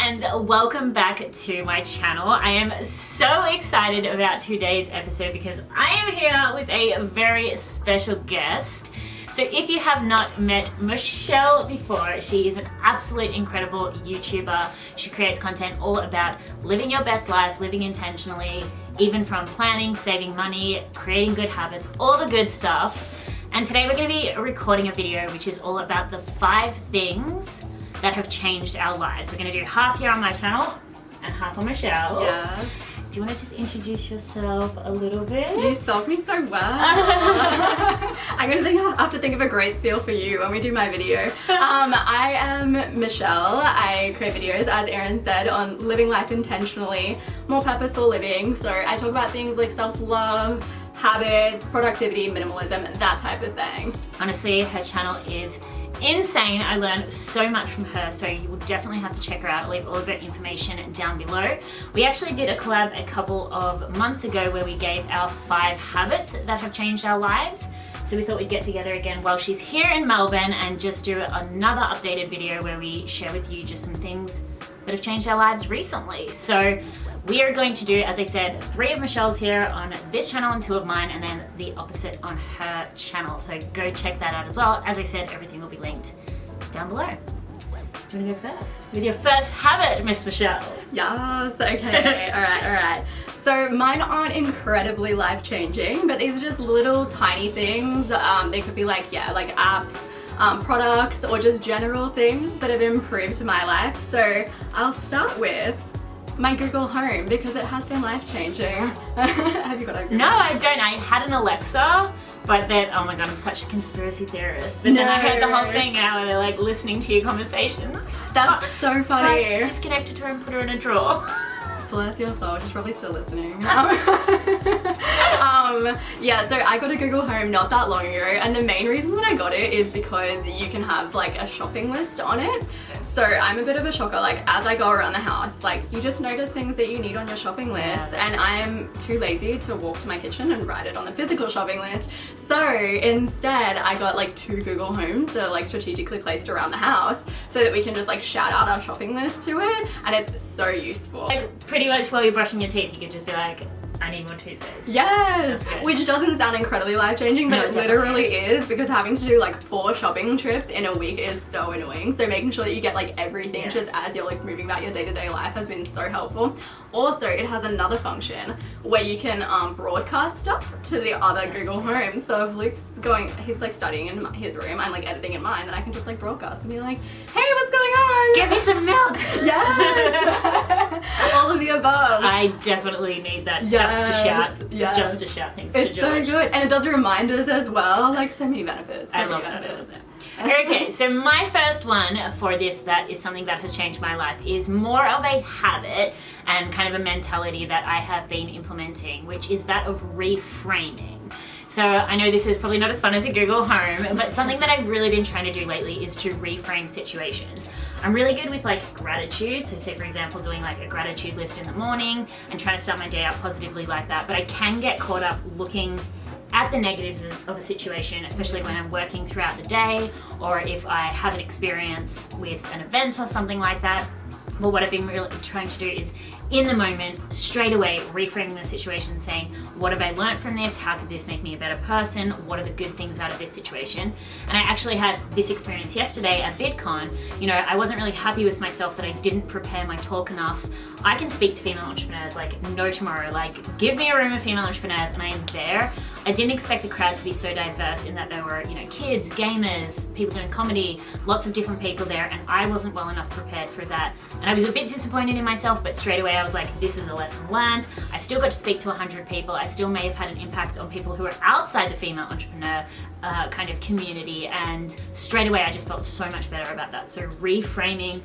and welcome back to my channel. I am so excited about today's episode because I am here with a very special guest. So if you have not met Michelle before, she is an absolute incredible YouTuber. She creates content all about living your best life, living intentionally, even from planning, saving money, creating good habits, all the good stuff. And today we're going to be recording a video which is all about the 5 things that have changed our lives. We're going to do half here on my channel and half on Michelle's. Yes. Do you want to just introduce yourself a little bit? You sold me so well. I'm gonna have to think of a great spiel for you when we do my video. I am Michelle. I create videos, as Erin said, on living life intentionally, more purposeful living. So I talk about things like self-love, habits, productivity, minimalism, that type of thing. Honestly, her channel is insane. I learned so much from her, so you will definitely have to check her out. I'll leave all of her information down below. We actually did a collab a couple of months ago where we gave our 5 habits that have changed our lives. So we thought we'd get together again while she's here in Melbourne and just do another updated video where we share with you just some things that have changed our lives recently. So we are going to do, as I said, 3 of Michelle's here on this channel and 2 of mine, and then the opposite on her channel. So go check that out as well. As I said, everything will be linked down below. Do you want to go first? With your first habit, Miss Michelle. Yes, okay, all right. So mine aren't incredibly life-changing, but these are just little tiny things. They could be like apps, products, or just general things that have improved my life. So I'll start with my Google Home because it has been life-changing. Have you got a Google? No, I don't. I had an Alexa, but then, oh my god, I'm such a conspiracy theorist. But then I heard the whole thing out where they're like listening to your conversations. That's so funny. So I disconnected her and put her in a drawer. Bless your soul, she's probably still listening. Yeah, so I got a Google Home not that long ago, and the main reason that I got it is because you can have like a shopping list on it. So I'm a bit of a shocker, like as I go around the house, like you just notice things that you need on your shopping list, and I'm too lazy to walk to my kitchen and write it on the physical shopping list. So instead I got like 2 Google Homes that are like strategically placed around the house so that we can just like shout out our shopping list to it, and it's so useful. Like pretty much while you're brushing your teeth, you could just be like, I need more toothpaste. Yes, which doesn't sound incredibly life-changing, but No, it literally is, because having to do like 4 shopping trips in a week is so annoying. So making sure that you get like everything just as you're like moving about your day-to-day life has been so helpful. Also, it has another function where you can broadcast stuff to the other Google Home. So if Luke's he's like studying in his room, I'm like editing in mine, then I can just like broadcast and be like, hey, what's going on? Get me some milk! Yes! All of the above. I definitely need that just to shout things to George. It's so good, and it does reminders as well, like so many benefits. I love it. Okay, so my first one for this that is something that has changed my life is more of a habit and kind of a mentality that I have been implementing, which is that of reframing. So I know this is probably not as fun as a Google Home, but something that I've really been trying to do lately is to reframe situations. I'm really good with like gratitude. So say for example, doing like a gratitude list in the morning and trying to start my day out positively like that. But I can get caught up looking at the negatives of a situation, especially when I'm working throughout the day, or if I have an experience with an event or something like that. Well, what I've been really trying to do is in the moment, straight away, reframing the situation, saying, what have I learned from this? How could this make me a better person? What are the good things out of this situation? And I actually had this experience yesterday at VidCon. You know, I wasn't really happy with myself that I didn't prepare my talk enough. I can speak to female entrepreneurs like no tomorrow. Like, give me a room of female entrepreneurs and I am there. I didn't expect the crowd to be so diverse in that there were, you know, kids, gamers, people doing comedy, lots of different people there, and I wasn't well enough prepared for that. And I was a bit disappointed in myself, but straight away I was like, this is a lesson learned. I still got to speak to 100 people. I still may have had an impact on people who are outside the female entrepreneur kind of community, and straight away I just felt so much better about that. So reframing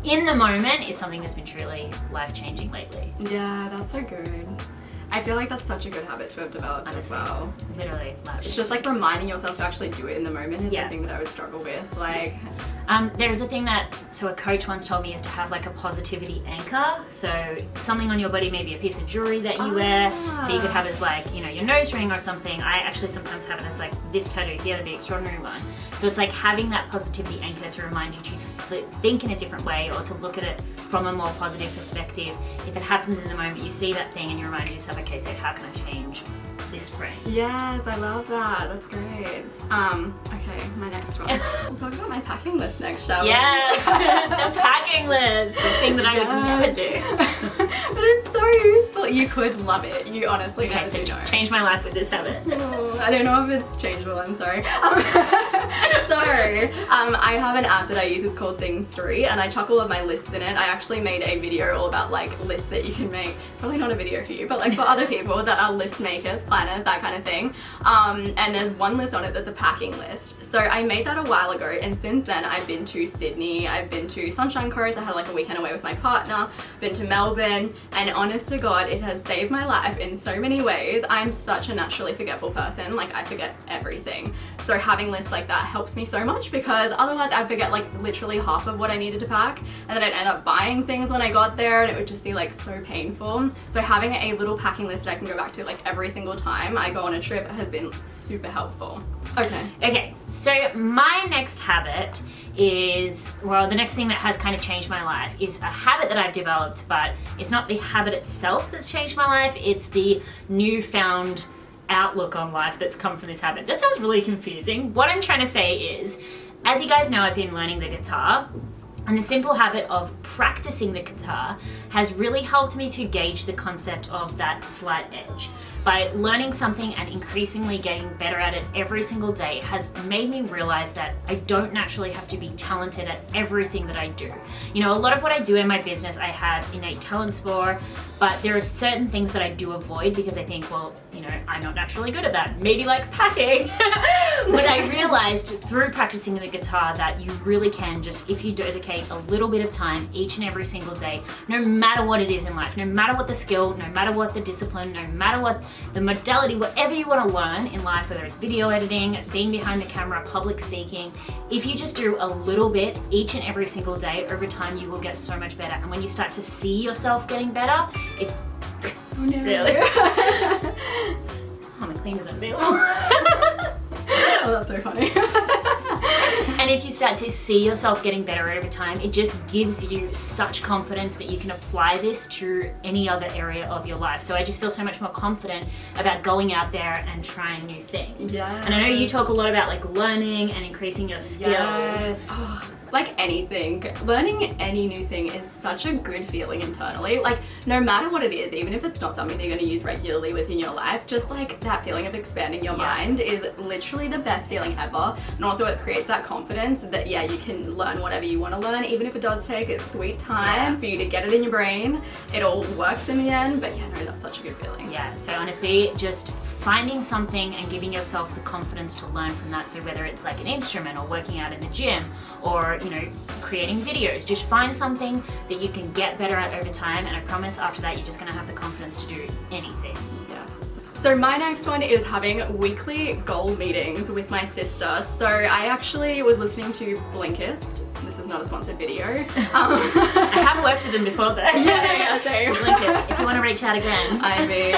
in the moment is something that's been truly life-changing lately. Yeah, that's so good. I feel like that's such a good habit to have developed as well. Literally. It's just like reminding yourself to actually do it in the moment is the thing that I would struggle with. Like, there's a thing that, so a coach once told me is to have like a positivity anchor. So something on your body, maybe a piece of jewelry that you wear. So you could have as like, you know, your nose ring or something. I actually sometimes have it as like this tattoo here, the extraordinary one. So it's like having that positivity anchor to remind you to think in a different way, or to look at it from a more positive perspective. If it happens in the moment, you see that thing and you remind yourself, okay, so how can I change this frame? Yes, I love that. That's great. Okay, my next one. We'll talk about my packing list next, shall we? Yes, the packing list, the thing that I would never do. But it's so useful. You could love it. You honestly Okay, never so do know. change my life with this habit. Oh, I don't know if it's changeable, I'm sorry. I have an app that I use, it's called Things3, and I chuck all of my lists in it. I actually made a video all about like lists that you can make. Probably not a video for you, but like for other people that are list makers, planners, that kind of thing. And there's one list on it that's a packing list. So I made that a while ago, and since then I've been to Sydney, I've been to Sunshine Coast, I had like a weekend away with my partner, been to Melbourne, and honest to God, it has saved my life in so many ways. I'm such a naturally forgetful person, like I forget everything. So having lists like that helps me so much, because otherwise I'd forget like literally half of what I needed to pack, and then I'd end up buying things when I got there, and it would just be like so painful. So having a little packing list that I can go back to like every single time I go on a trip has been super helpful. Okay, so my next habit is, well, the next thing that has kind of changed my life is a habit that I've developed, but it's not the habit itself that's changed my life, it's the newfound outlook on life that's come from this habit. That sounds really confusing. What I'm trying to say is, as you guys know, I've been learning the guitar, and the simple habit of practicing the guitar has really helped me to gauge the concept of that slight edge. By learning something and increasingly getting better at it every single day has made me realize that I don't naturally have to be talented at everything that I do. You know, a lot of what I do in my business I have innate talents for, but there are certain things that I do avoid because I think, well, you know, I'm not naturally good at that. Maybe like packing. But I realized through practicing the guitar that you really can, just if you dedicate a little bit of time each and every single day, no matter what it is in life, no matter what the skill, no matter what the discipline, no matter what the modality, whatever you want to learn in life, whether it's video editing, being behind the camera, public speaking, if you just do a little bit each and every single day, over time you will get so much better. And when you start to see yourself getting better, it really. Oh, my cleaner's unavailable. Oh, that's so funny. And if you start to see yourself getting better over time, it just gives you such confidence that you can apply this to any other area of your life. So I just feel so much more confident about going out there and trying new things. Yes. And I know you talk a lot about like learning and increasing your skills. Yes. Oh, like anything, learning any new thing is such a good feeling internally. Like no matter what it is, even if it's not something that you're going to use regularly within your life, just like that feeling of expanding your mind is literally the best feeling ever. And also it creates that confidence that yeah, you can learn whatever you want to learn, even if it does take its sweet time for you to get it in your brain. It all works in the end, but yeah, no, that's such a good feeling. Yeah, so honestly, just finding something and giving yourself the confidence to learn from that. So whether it's like an instrument or working out in the gym or, you know, creating videos, just find something that you can get better at over time, and I promise after that you're just going to have the confidence to do anything. Yeah. So my next one is having weekly goal meetings with my sister. So I actually was listening to Blinkist. This is not a sponsored video. I have worked with them before though. Yeah, same. So Blinkist, if you want to reach out again. I mean.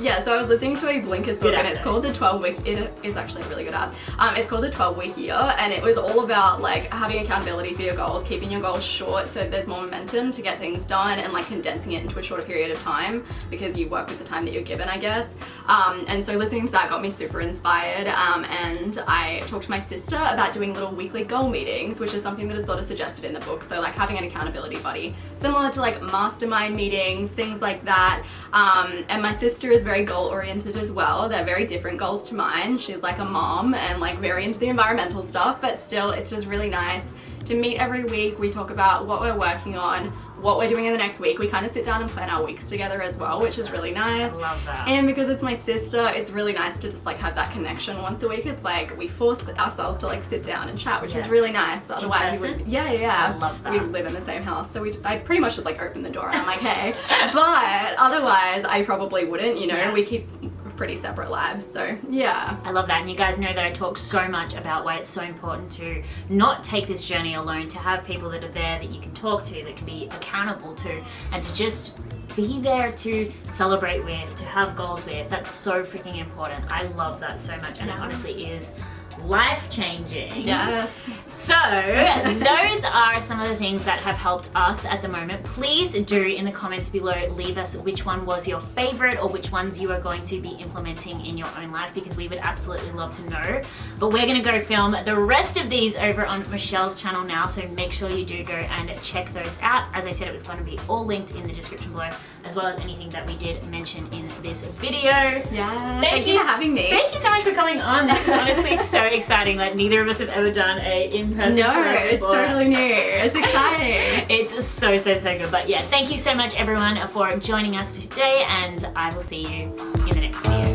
Yeah, so I was listening to a Blinkist book and it's called the 12 week, it is actually a really good app. It's called the 12-week year, and it was all about like having accountability for your goals, keeping your goals short so there's more momentum to get things done, and like condensing it into a shorter period of time because you work with the time that you're given, I guess. And so listening to that got me super inspired, and I talked to my sister about doing little weekly goal meetings, which is something that is sort of suggested in the book. So like having an accountability buddy, similar to like mastermind meetings, things like that. And my sister is very goal oriented as well. They're very different goals to mine. She's like a mom and like very into the environmental stuff, but still it's just really nice to meet every week. We talk about what we're working on, what we're doing in the next week. We kind of sit down and plan our weeks together as well, which is really nice. I love that. And because it's my sister, it's really nice to just like have that connection once a week. It's like we force ourselves to like sit down and chat, which is really nice. Otherwise we would, I love that. We live in the same house, so I pretty much just like open the door and I'm like, hey. But otherwise I probably wouldn't, you know, we keep pretty separate lives, so yeah. I love that, and you guys know that I talk so much about why it's so important to not take this journey alone, to have people that are there that you can talk to, that can be accountable to, and to just be there to celebrate with, to have goals with. That's so freaking important. I love that so much, and it honestly is life-changing. Yes. So those are some of the things that have helped us at the moment. Please do in the comments below leave us which one was your favorite or which ones you are going to be implementing in your own life, because we would absolutely love to know. But we're gonna go film the rest of these over on Michelle's channel now, so make sure you do go and check those out. As I said, it was going to be all linked in the description below, as well as anything that we did mention in this video. Yeah. Thank you for having me. Thank you so much for coming on. This is honestly so exciting. Like, neither of us have ever done a in-person collab It's before. totally new. It's exciting. It's so good. But yeah, thank you so much everyone for joining us today, and I will see you in the next video.